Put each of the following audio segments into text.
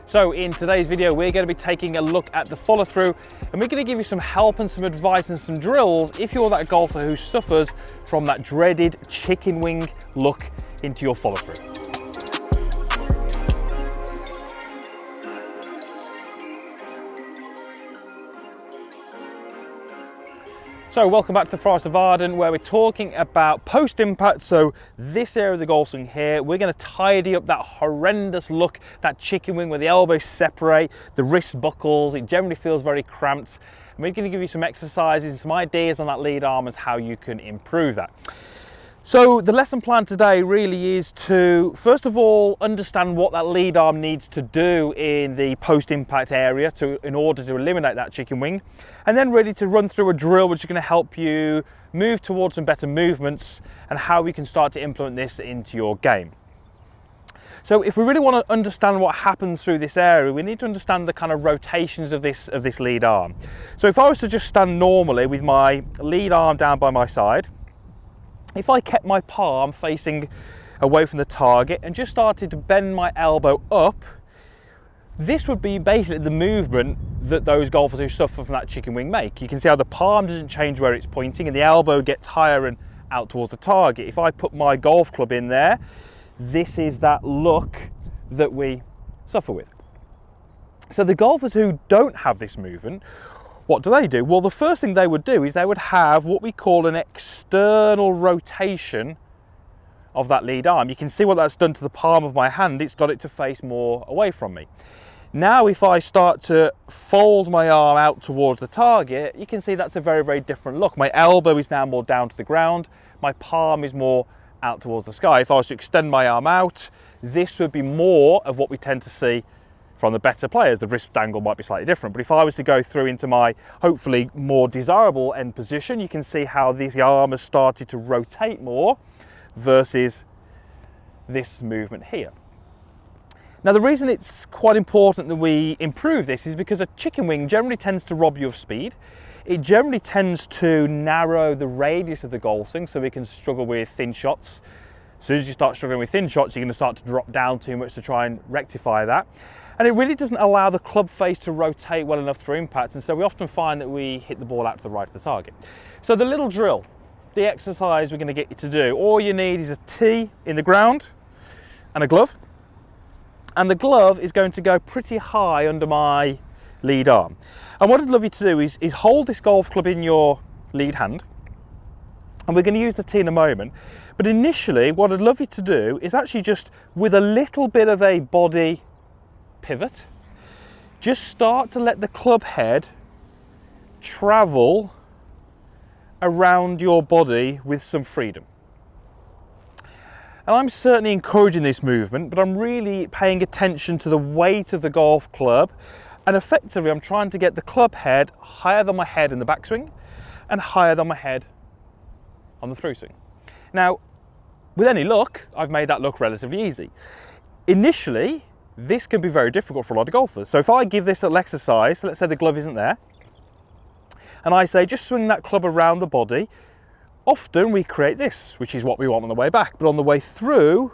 So in today's video, we're going to be taking a look at the follow through, and we're going to give you some help and some advice and some drills if you're that golfer who suffers from that dreaded chicken wing look into your follow through. So welcome back to the Forest of Arden, where we're talking about post-impact. So this area of the golf swing here, we're going to tidy up that horrendous look, that chicken wing where the elbows separate, the wrist buckles, it generally feels very cramped. And we're going to give you some exercises and some ideas on that lead arm as how you can improve that. So the lesson plan today really is to, first of all, understand what that lead arm needs to do in the post-impact area in order to eliminate that chicken wing, and then really to run through a drill which is going to help you move towards some better movements and how we can start to implement this into your game. So if we really want to understand what happens through this area, we need to understand the kind of rotations of this lead arm. So if I was to just stand normally with my lead arm down by my side, if I kept my palm facing away from the target and just started to bend my elbow up, this would be basically the movement that those golfers who suffer from that chicken wing make. You can see how the palm doesn't change where it's pointing and the elbow gets higher and out towards the target. If I put my golf club in there, this is that look that we suffer with. So the golfers who don't have this movement, what do? Well, the first thing they would do is they would have what we call an external rotation of that lead arm. You can see what that's done to the palm of my hand. It's got it to face more away from me. Now, if I start to fold my arm out towards the target, you can see that's a very, very different look. My elbow is now more down to the ground. My palm is more out towards the sky. If I was to extend my arm out, this would be more of what we tend to see from the better players. The wrist angle might be slightly different, but if I was to go through into my hopefully more desirable end position, you can see how this arm has started to rotate more versus this movement here. Now, the reason it's quite important that we improve this is because a chicken wing generally tends to rob you of speed. It generally tends to narrow the radius of the golf swing, so we can struggle with thin shots. As soon as you start struggling with thin shots, you're going to start to drop down too much to try and rectify that. And it really doesn't allow the club face to rotate well enough through impact, and so we often find that we hit the ball out to the right of the target. So the little drill, the exercise we're going to get you to do, all you need is a tee in the ground and a glove. And the glove is going to go pretty high under my lead arm. And what I'd love you to do is hold this golf club in your lead hand. And we're going to use the tee in a moment. But initially, what I'd love you to do is actually just, with a little bit of a body pivot, just start to let the club head travel around your body with some freedom. And I'm certainly encouraging this movement, but I'm really paying attention to the weight of the golf club, and effectively I'm trying to get the club head higher than my head in the backswing and higher than my head on the through swing. Now, with any luck, I've made that look relatively easy. Initially, this can be very difficult for a lot of golfers. So if I give this little exercise, let's say the glove isn't there, and I say just swing that club around the body, often we create this, which is what we want on the way back, but on the way through,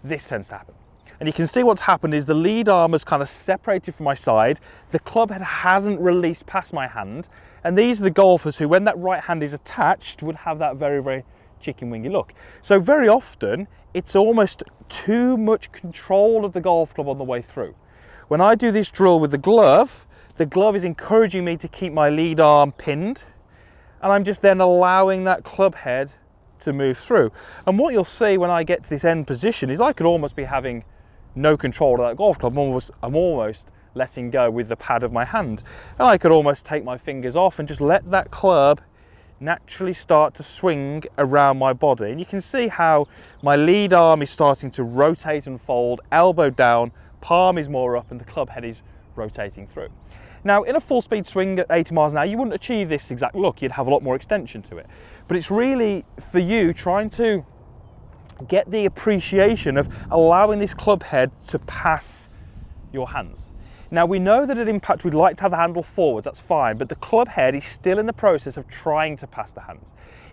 this tends to happen. And you can see what's happened is the lead arm has kind of separated from my side, the club head hasn't released past my hand, and these are the golfers who, when that right hand is attached, would have that very, very chicken wingy look. So very often, it's almost too much control of the golf club on the way through. When I do this drill with the glove is encouraging me to keep my lead arm pinned, and I'm just then allowing that club head to move through. And what you'll see when I get to this end position is I could almost be having no control of that golf club. I'm almost letting go with the pad of my hand. And I could almost take my fingers off and just let that club naturally start to swing around my body. And you can see how my lead arm is starting to rotate and fold, elbow down, palm is more up, and the club head is rotating through. Now, in a full speed swing at 80 miles an hour, you wouldn't achieve this exact look. You'd have a lot more extension to it. But it's really for you trying to get the appreciation of allowing this club head to pass your hands. Now, we know that at impact we'd like to have the handle forward, that's fine, but the club head is still in the process of trying to pass the hands.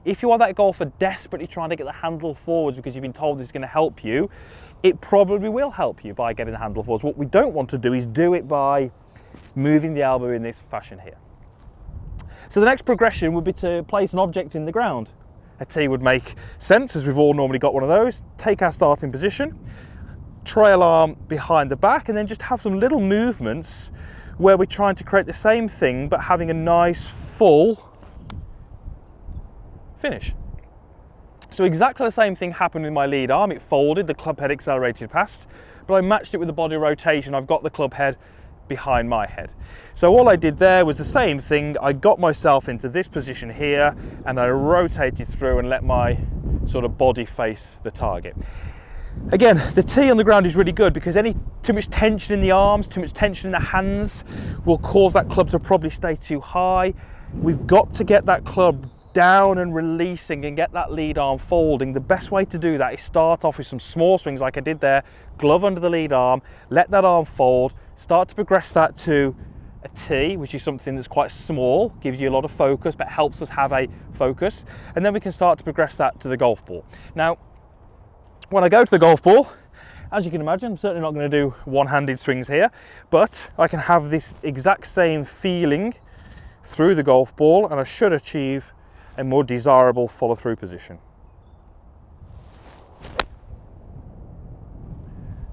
If you are that golfer desperately trying to get the handle forwards because you've been told it's going to help you, it probably will help you by getting the handle forwards. What we don't want to do is do it by moving the elbow in this fashion here. So the next progression would be to place an object in the ground. A tee would make sense, as we've all normally got one of those. Take our starting position, trail arm behind the back, and then just have some little movements where we're trying to create the same thing but having a nice full finish. So exactly the same thing happened with my lead arm. It folded, the club head accelerated past, but I matched it with the body rotation. I've got the club head behind my head. So all I did there was the same thing. I got myself into this position here and I rotated through and let my sort of body face the target. Again, the tee on the ground is really good because too much tension in the arms, too much tension in the hands will cause that club to probably stay too high. We've got to get that club down and releasing and get that lead arm folding. The best way to do that is start off with some small swings like I did there, glove under the lead arm, let that arm fold, start to progress that to a tee, which is something that's quite small, gives you a lot of focus, but helps us have a focus. And then we can start to progress that to the golf ball. Now, when I go to the golf ball, as you can imagine, I'm certainly not going to do one-handed swings here, but I can have this exact same feeling through the golf ball and I should achieve a more desirable follow-through position.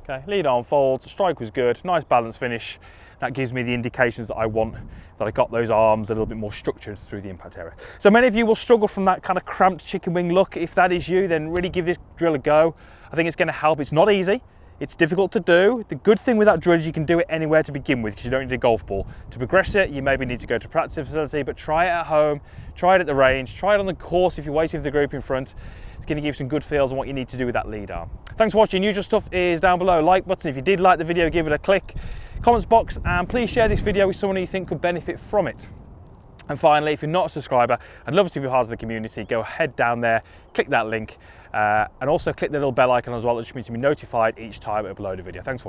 Okay, lead arm folds, strike was good, nice balance finish. That gives me the indications that I want, that I got those arms a little bit more structured through the impact area. So many of you will struggle from that kind of cramped chicken wing look. If that is you, then really give this drill a go. I think it's going to help. It's not easy. It's difficult to do. The good thing with that drill is you can do it anywhere to begin with because you don't need a golf ball. To progress it, you maybe need to go to a practice facility, but try it at home, try it at the range, try it on the course if you're waiting for the group in front. It's going to give you some good feels on what you need to do with that lead arm. Thanks for watching. Usual stuff is down below. Like button. If you did like the video, give it a click. Comments box, and please share this video with someone who you think could benefit from it. And finally, if you're not a subscriber, I'd love to be part of the community. Go ahead down there, click that link, and also click the little bell icon as well, which means you'll be notified each time I upload a video. Thanks for watching.